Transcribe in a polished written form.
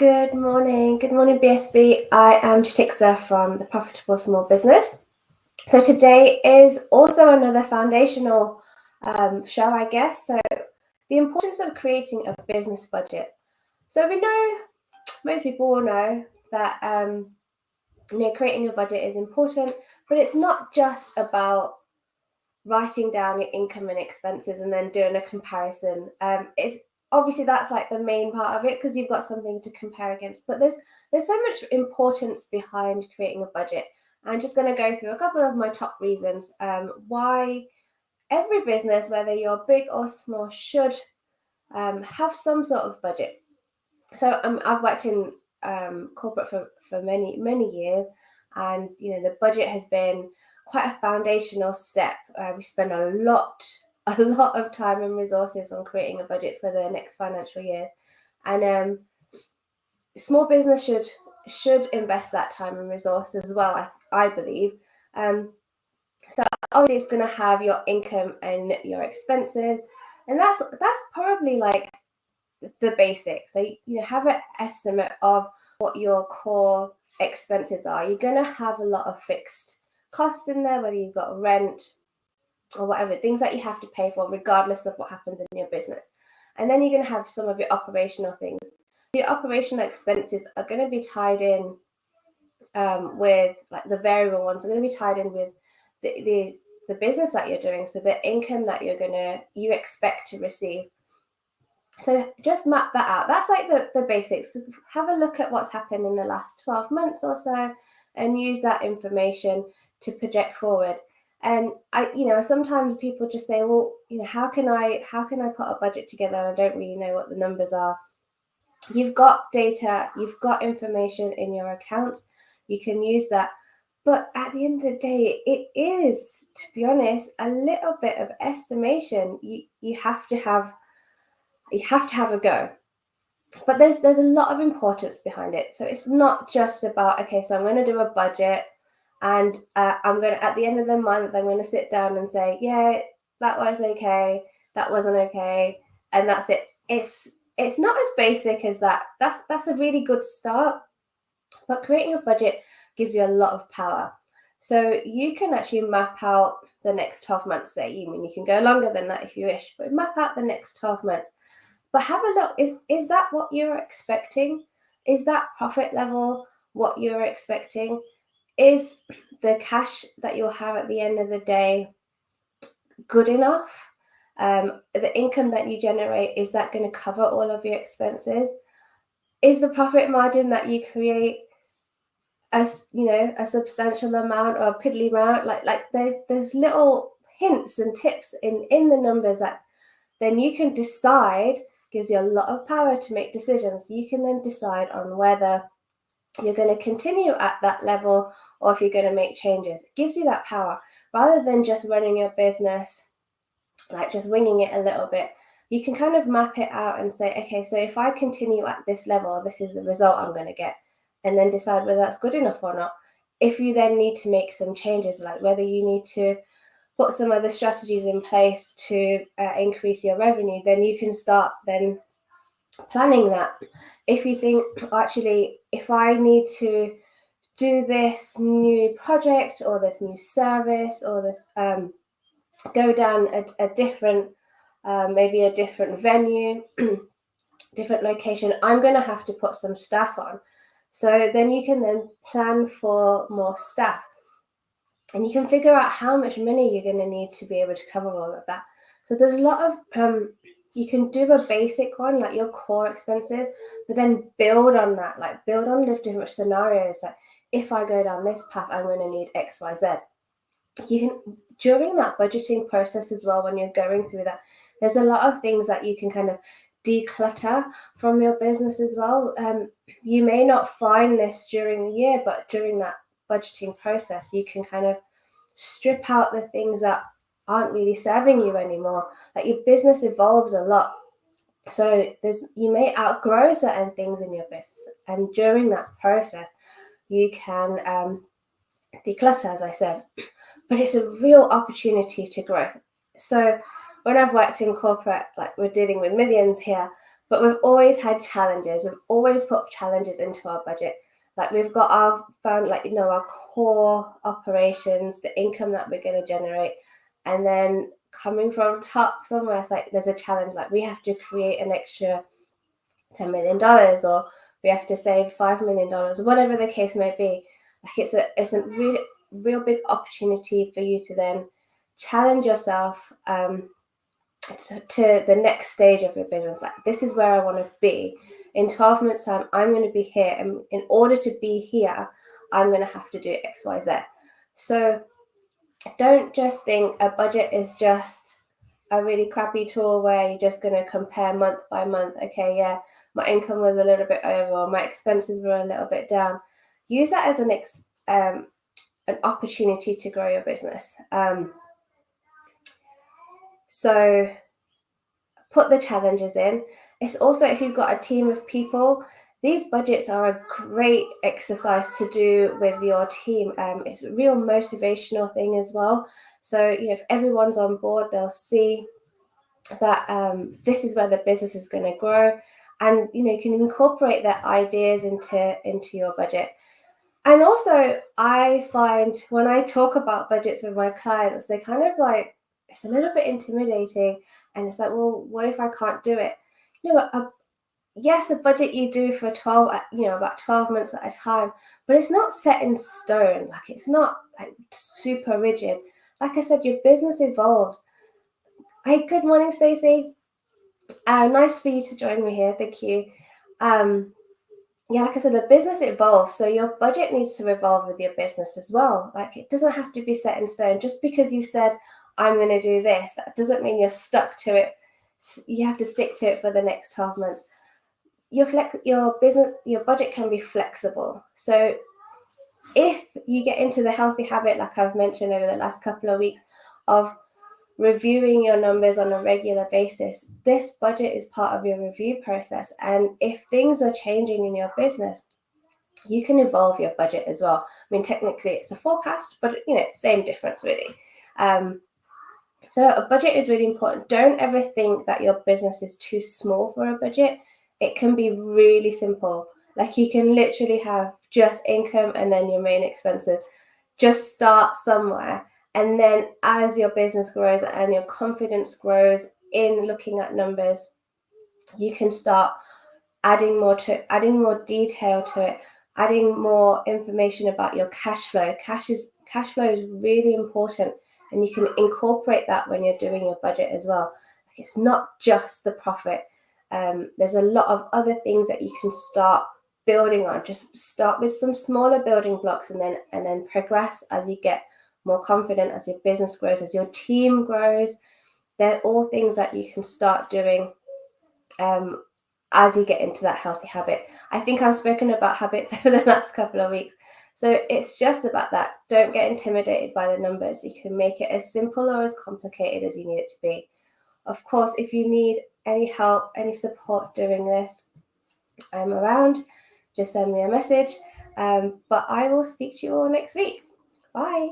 Good morning, BSB. I am Jatixa from the Profitable Small Business. So today is also another foundational show, I guess. So the importance of creating a business budget. So we know, most people will know that creating a budget is important, but it's not just about writing down your income and expenses and then doing a comparison. It's obviously that's like the main part of it because you've got something to compare against, but there's so much importance behind creating a budget. I'm just going to go through a couple of my top reasons why every business, whether you're big or small, should have some sort of budget. So I've worked in corporate for many years, and the budget has been quite a foundational step. We spend a lot of time and resources on creating a budget for the next financial year, and small business should invest that time and resource as well, I believe. So obviously it's going to have your income and your expenses, and that's probably like the basics. So have an estimate of what your core expenses are. You're going to have a lot of fixed costs in there, whether you've got rent or whatever, things that you have to pay for regardless of what happens in your business. And then you're going to have some of your operational things. Your operational expenses are going to be tied in with, like, the variable ones are going to be tied in with the business that you're doing, so the income that you expect to receive. So just map that out. That's like the basics. Have a look at what's happened in the last 12 months or so and use that information to project forward. And sometimes people just say, well, how can I put a budget together? I don't really know what the numbers are. You've got data, you've got information in your accounts. You can use that. But at the end of the day, it is, to be honest, a little bit of estimation. You have to have a go. But there's a lot of importance behind it. So it's not just about, okay, so I'm going to do a budget, and I'm going to, at the end of the month, I'm going to sit down and say, yeah, that was okay, that wasn't okay, and that's it. It's not as basic as that. That's a really good start, but creating a budget gives you a lot of power. So you can actually map out the next 12 months. You can go longer than that if you wish, but map out the next 12 months. But have a look, is that what you're expecting? Is that profit level what you're expecting? Is the cash that you'll have at the end of the day good enough? The income that you generate, is that going to cover all of your expenses? Is the profit margin that you create a substantial amount or a piddly amount? There's little hints and tips in the numbers that then you can decide. Gives you a lot of power to make decisions. You can then decide on whether you're going to continue at that level or if you're going to make changes. It gives you that power rather than just running your business, like just winging it a little bit. You can kind of map it out and say, okay, so if I continue at this level, this is the result I'm going to get, and then decide whether that's good enough or not. If you then need to make some changes, like whether you need to put some other strategies in place to increase your revenue, then you can start then planning that. If you think, actually, if I need to do this new project or this new service or this go down a different maybe a different venue, different location, I'm going to have to put some staff on. So then you can then plan for more staff, and you can figure out how much money you're going to need to be able to cover all of that. So there's a lot of you can do a basic one, like your core expenses, but then build on that, like build on the different scenarios. Like, if I go down this path, I'm going to need X, Y, Z. You can, during that budgeting process as well, when you're going through that, there's a lot of things that you can kind of declutter from your business as well. You may not find this during the year, but during that budgeting process, you can kind of strip out the things that aren't really serving you anymore. Like, your business evolves a lot, so you may outgrow certain things in your business, and during that process you can declutter, as I said. But it's a real opportunity to grow. So when I've worked in corporate, like, we're dealing with millions here, But we've always had challenges. We've always put challenges into our budget. Like we've got our our core operations, the income that we're going to generate, and then coming from top somewhere, it's like there's a challenge. Like we have to create an extra $10 million, or we have to save $5 million, whatever the case may be. Like it's a real big opportunity for you to then challenge yourself to the next stage of your business. Like, this is where I want to be in 12 months time. I'm going to be here, and in order to be here, I'm going to have to do XYZ. So don't just think a budget is just a really crappy tool where you're just going to compare month by month. Okay, yeah, my income was a little bit over, or my expenses were a little bit down. Use that as an opportunity to grow your business. So put the challenges in. It's also, if you've got a team of people, these budgets are a great exercise to do with your team. It's a real motivational thing as well. So, if everyone's on board, they'll see that this is where the business is going to grow, and you can incorporate their ideas into your budget. And also, I find when I talk about budgets with my clients, they kind of like, it's a little bit intimidating, and it's like, well, what if I can't do it? Yes, a budget you do for about 12 months at a time, but it's not set in stone. Like, it's not like super rigid. Like I said, your business evolves. Hey, good morning, Stacey. Nice for you to join me here. Thank you. Like I said, the business evolves, so your budget needs to evolve with your business as well. Like, it doesn't have to be set in stone. Just because you said, I'm going to do this, that doesn't mean you're stuck to it. You have to stick to it for the next 12 months. Your budget can be flexible. So if you get into the healthy habit, like I've mentioned over the last couple of weeks, of reviewing your numbers on a regular basis, this budget is part of your review process. And if things are changing in your business, you can evolve your budget as well. I mean, technically it's a forecast, but same difference really. So a budget is really important. Don't ever think that your business is too small for a budget. It can be really simple. Like, you can literally have just income and then your main expenses. Just start somewhere. And then as your business grows and your confidence grows in looking at numbers, you can start adding more detail to it, adding more information about your cash flow. Cash flow is really important, and you can incorporate that when you're doing your budget as well. Like, it's not just the profit. There's a lot of other things that you can start building on. Just start with some smaller building blocks, and then progress as you get more confident, as your business grows, as your team grows. They're all things that you can start doing as you get into that healthy habit. I think I've spoken about habits over the last couple of weeks. So it's just about that. Don't get intimidated by the numbers. You can make it as simple or as complicated as you need it to be. Of course, if you need any help, any support doing this, I'm around. Just send me a message. But I will speak to you all next week. Bye.